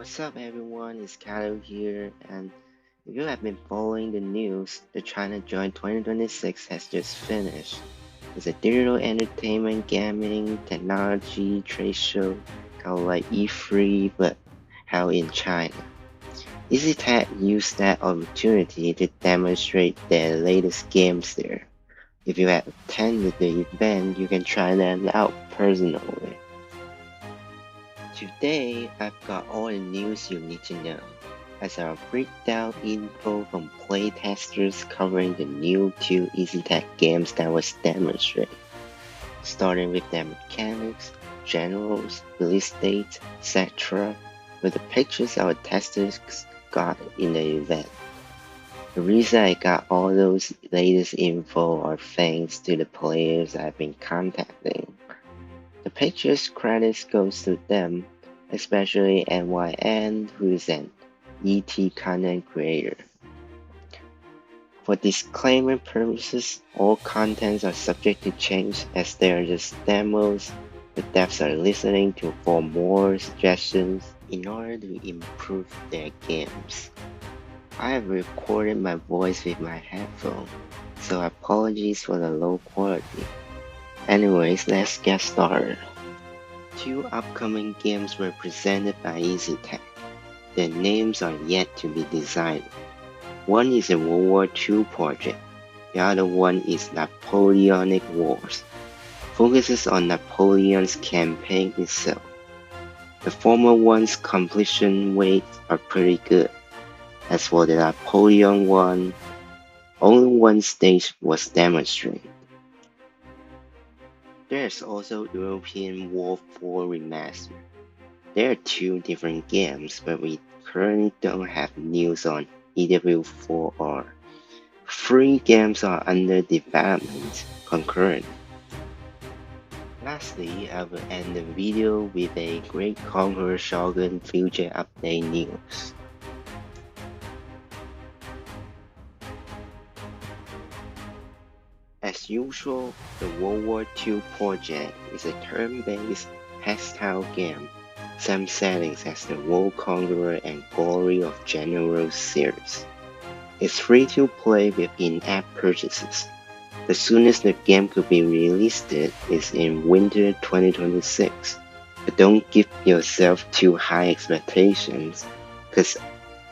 What's up, everyone? It's Cato here, and if you have been following the news, the ChinaJoy 2026 has just finished. It's a digital entertainment, gaming, technology trade show, kind of like E3, but held in China. EasyTech used that opportunity to demonstrate their latest games there. If you have attended the event, you can try them out personally. Today, I've got all the news you need to know, as I'll break down info from playtesters covering the new two EasyTech games that was demonstrated, starting with their mechanics, generals, release dates, etc., with the pictures our testers got in the event. The reason I got all those latest info are thanks to the players I've been contacting. The pictures credits goes to them, especially NYN, who is an ET content creator. For disclaimer purposes, all contents are subject to change as they are just demos. The devs are listening to for more suggestions in order to improve their games. I have recorded my voice with my headphone, so apologies for the low quality. Anyways, let's get started. Two upcoming games were presented by EasyTech. Their names are yet to be decided. One is a World War II project, the other one is Napoleonic Wars, focuses on Napoleon's campaign itself. The former one's completion rates are pretty good. As for the Napoleon one, only one stage was demonstrated. There's also European War 4 Remastered. There are two different games, but we currently don't have news on WW4 or 3 games are under development concurrently. Lastly, I will end the video with a Great Conqueror Shogun future update news. As usual, the World War II project is a turn-based hex-tile game, same settings as the World Conqueror and Glory of Generals series. It's free to play with in-app purchases. The soonest the game could be released is in winter 2026, but don't give yourself too high expectations, cause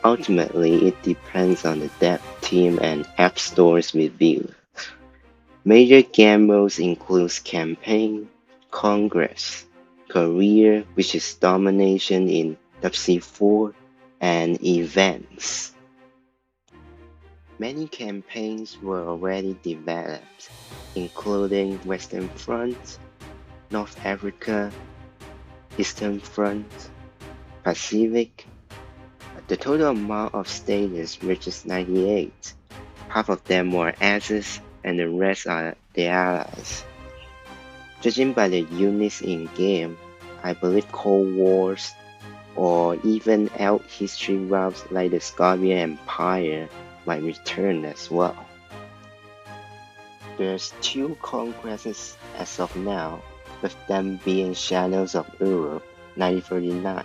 ultimately it depends on the dev team and App Store's review. Major game modes include Campaign, Congress, Career, which is Domination in WC4, and Events. Many campaigns were already developed, including Western Front, North Africa, Eastern Front, Pacific. The total amount of states reaches 98. Half of them were Axis and the rest are the Allies. Judging by the units in game, I believe Cold Wars or even out history routes like the Scorpion Empire might return as well. There's two conquests as of now, with them being Shadows of Europe 1939,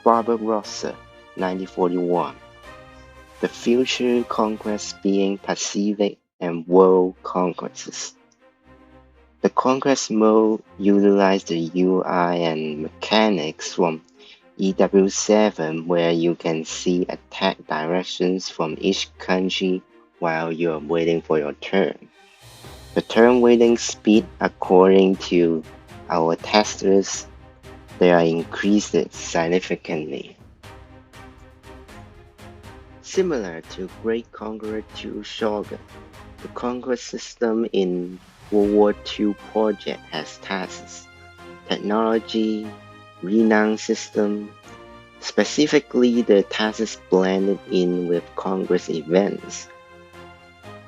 Barbarossa 1941, the future conquests being Pacific and World conquests. The conquest mode utilized the UI and mechanics from EW7 where you can see attack directions from each country while you are waiting for your turn. The turn waiting speed according to our testers, they are increased significantly. Similar to Great Conqueror II Shogun, the conquest system in World War II project has tasks, technology, renown system, specifically the tasks blended in with Congress events.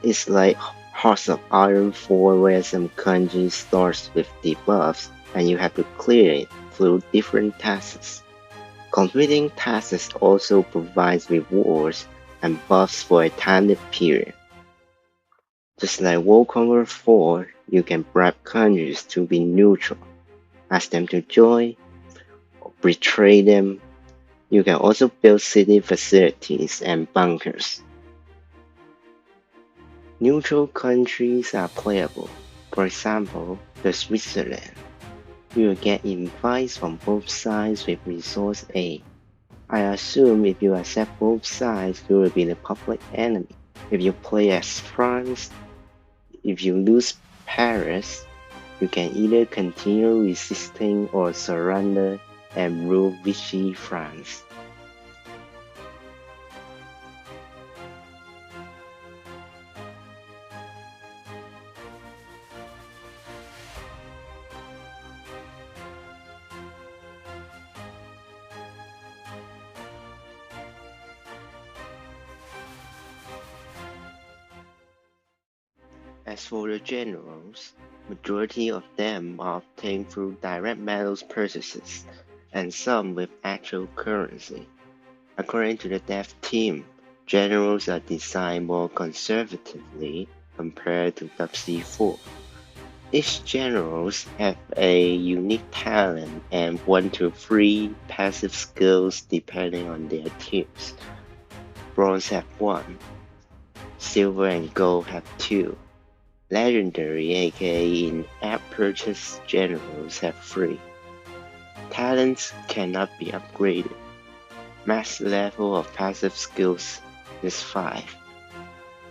It's like Hearts of Iron 4 where some country starts with debuffs and you have to clear it through different tasks. Completing tasks also provides rewards and buffs for a timed period. Just like World Conqueror 4, you can bribe countries to be neutral, ask them to join, or betray them. You can also build city facilities and bunkers. Neutral countries are playable. For example, the Switzerland. You will get invites from both sides with resource aid. I assume if you accept both sides, you will be the public enemy. If you play as France, if you lose Paris, you can either continue resisting or surrender and rule Vichy France. As for the generals, majority of them are obtained through direct metals purchases, and some with actual currency. According to the dev team, generals are designed more conservatively compared to WW4. Each generals have a unique talent and 1 to 3 passive skills depending on their teams. Bronze have 1, silver and gold have 2. Legendary aka in-app purchase generals have 3. Talents cannot be upgraded. Max level of passive skills is 5.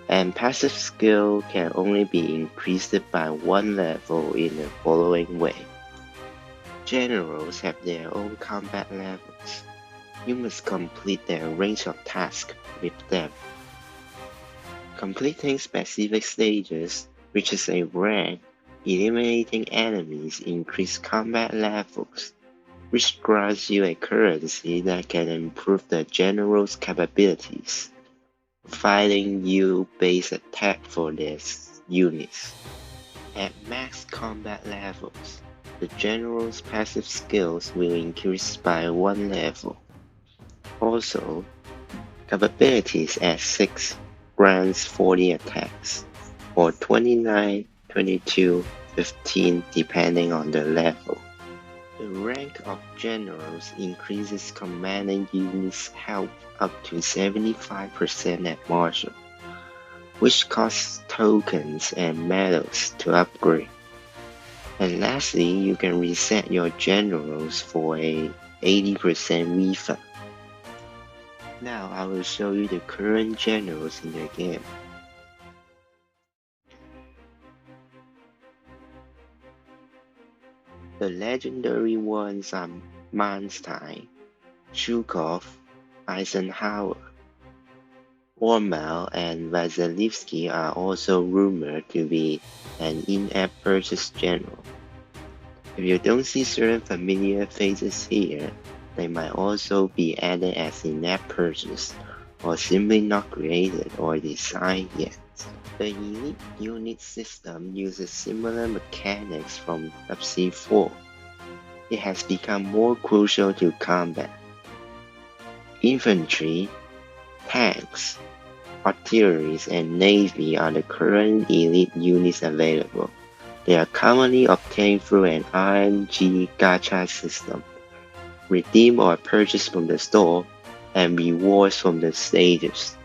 And passive skill can only be increased by 1 level in the following way. Generals have their own combat levels. You must complete their range of tasks with them. Completing specific stages reaches a rank, eliminating enemies increase combat levels, which grants you a currency that can improve the general's capabilities, providing you base attack for their units. At max combat levels, the general's passive skills will increase by 1 level. Also, capabilities at 6 grants 40 attacks, or 29, 22, 15 depending on the level. The rank of generals increases commanding units' health up to 75% at martial, which costs tokens and medals to upgrade. And lastly, you can reset your generals for a 80% refund. Now I will show you the current generals in the game. The legendary ones are Manstein, Zhukov, Eisenhower. Rommel and Vasilevsky are also rumored to be an in-app purchase general. If you don't see certain familiar faces here, they might also be added as in-app purchase, or simply not created or designed yet. The elite unit system uses similar mechanics from WW4. It has become more crucial to combat. Infantry, tanks, artillery, and navy are the current elite units available. They are commonly obtained through an RNG gacha system, redeem or purchase from the store, and rewards from the stages.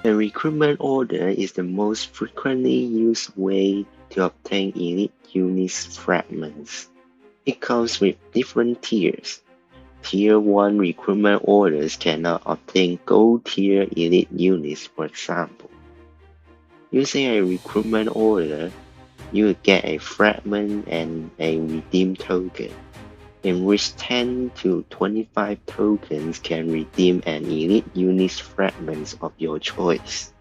The recruitment order is the most frequently used way to obtain elite units fragments. It comes with different tiers. Tier 1 recruitment orders cannot obtain gold tier elite units, for example. Using a recruitment order, you will get a fragment and a redeem token, in which 10 to 25 tokens can redeem an elite unit's fragments of your choice.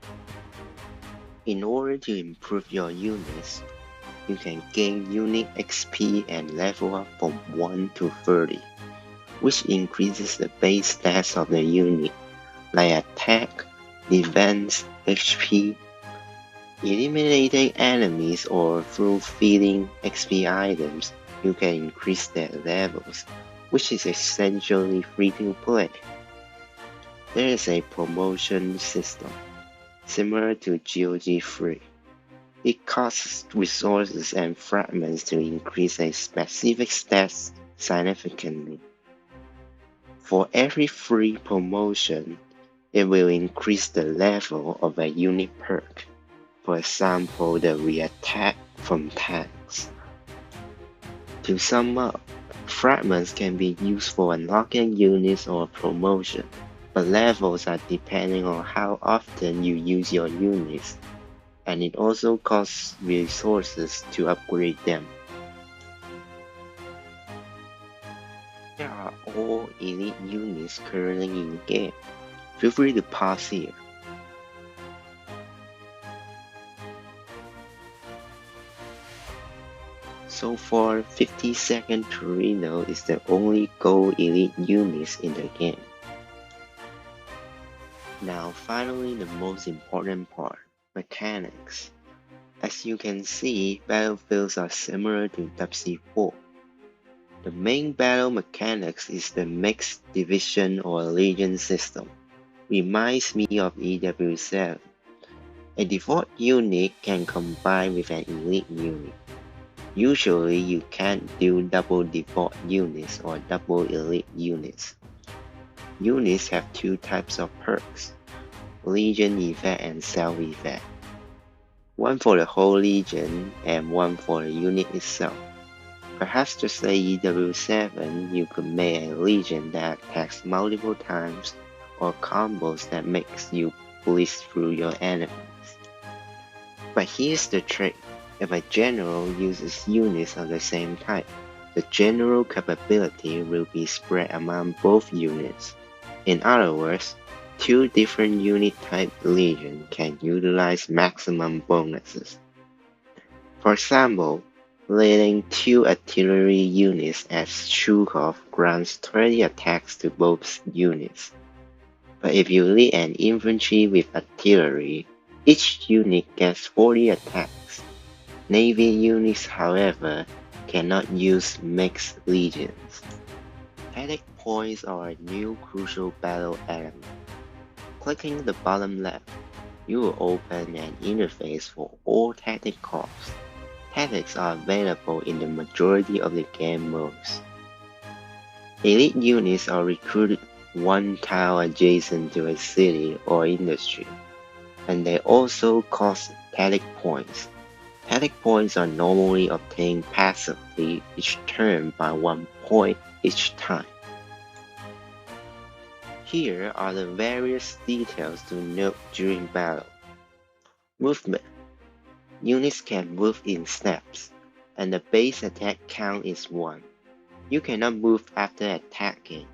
In order to improve your units, you can gain unit XP and level up from 1 to 30, which increases the base stats of the unit, like attack, defense, HP. Eliminating enemies or through feeding XP items, you can increase their levels, which is essentially free to play. There is a promotion system, similar to GOG 3. It costs resources and fragments to increase a specific stat significantly. For every free promotion, it will increase the level of a unit perk. For example, the reattack from tanks. To sum up, fragments can be used for unlocking units or promotion, but levels are depending on how often you use your units, and it also costs resources to upgrade them. Here are all elite units currently in game. Feel free to pause here. So far, 52nd Torino is the only gold elite unit in the game. Now finally the most important part, mechanics. As you can see, battlefields are similar to WW4. The main battle mechanics is the mixed division or legion system. Reminds me of EW7. A default unit can combine with an elite unit. Usually you can't do double default units or double elite units. Units have two types of perks, Legion effect and Self effect. One for the whole Legion and one for the unit itself. Perhaps just like EW7, you could make a Legion that attacks multiple times or combos that makes you blitz through your enemies. But here's the trick. If a general uses units of the same type, the general capability will be spread among both units. In other words, two different unit type legion can utilize maximum bonuses. For example, leading two artillery units as Shukov grants 30 attacks to both units. But if you lead an infantry with artillery, each unit gets 40 attacks. Navy units, however, cannot use mixed legions. Tactic points are a new crucial battle element. Clicking the bottom left, you will open an interface for all tactic cards. Tactics are available in the majority of the game modes. Elite units are recruited one tile adjacent to a city or industry, and they also cost tactic points. Tactic points are normally obtained passively each turn by 1 point each time. Here are the various details to note during battle. Movement. Units can move in steps, and the base attack count is 1. You cannot move after attacking.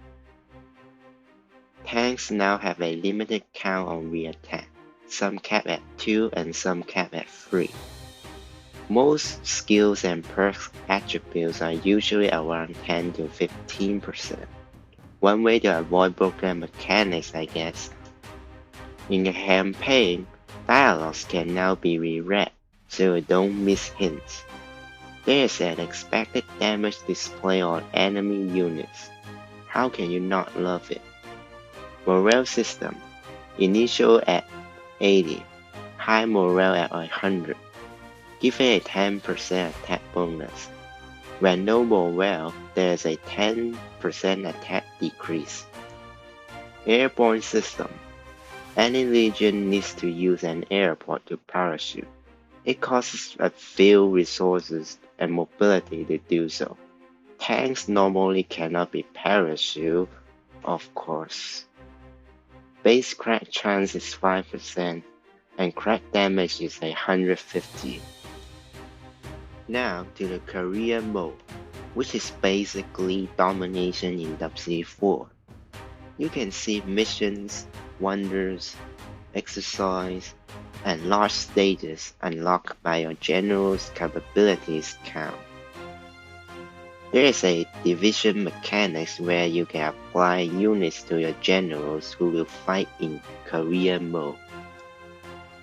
Tanks now have a limited count on re-attack, some capped at 2 and some capped at 3. Most skills and perks attributes are usually around 10 to 15%. One way to avoid broken mechanics, I guess. In the campaign, dialogues can now be reread, so you don't miss hints. There is an expected damage display on enemy units. How can you not love it? Morale system. Initial at 80, high morale at 100. Give it a 10% attack bonus. When no morale, there is a 10% attack decrease. Airborne system. Any legion needs to use an airport to parachute. It costs a few resources and mobility to do so. Tanks normally cannot be parachute, of course. Base crack chance is 5%, and crack damage is 150. Now to the career mode, which is basically domination in WW4. You can see missions, wonders, exercise, and large stages unlocked by your general's capabilities count. There is a division mechanics where you can apply units to your generals who will fight in career mode.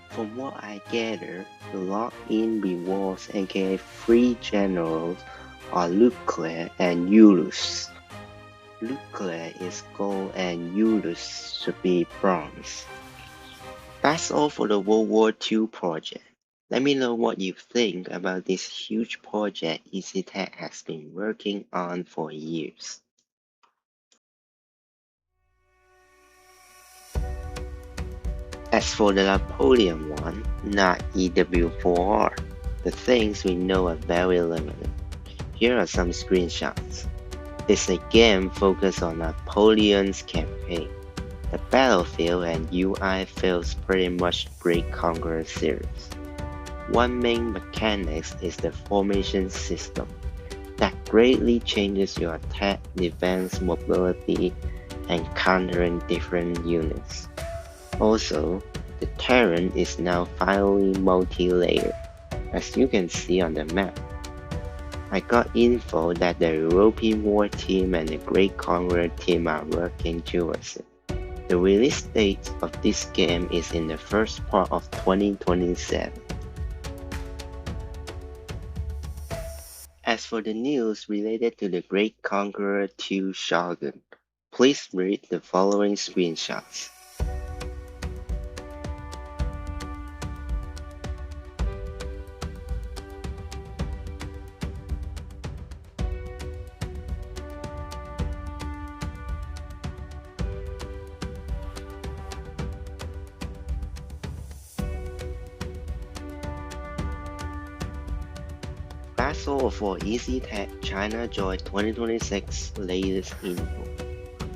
From what I gather, the lock-in rewards aka free generals are Leclerc and Ulus. Leclerc is gold and Ulus should be bronze. That's all for the World War II project. Let me know what you think about this huge project EasyTech has been working on for years. As for the Napoleon one, not EW4R, the things we know are very limited. Here are some screenshots. It's a game focused on Napoleon's campaign. The battlefield and UI feels pretty much Great Conqueror series. One main mechanic is the formation system that greatly changes your attack, defense, mobility, and countering different units. Also, the terrain is now finally multi-layered, as you can see on the map. I got info that the European War team and the Great Conqueror team are working towards it. The release date of this game is in the first part of 2027. As for the news related to the Great Conqueror 2 Shogun, please read the following screenshots. That's all for EasyTech ChinaJoy 2026 latest info.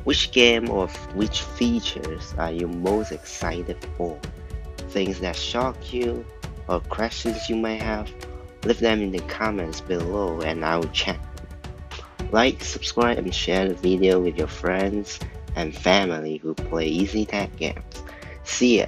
Which game or which features are you most excited for? Things that shock you or questions you may have? Leave them in the comments below and I'll check them. Like, subscribe and share the video with your friends and family who play EasyTech games. See ya!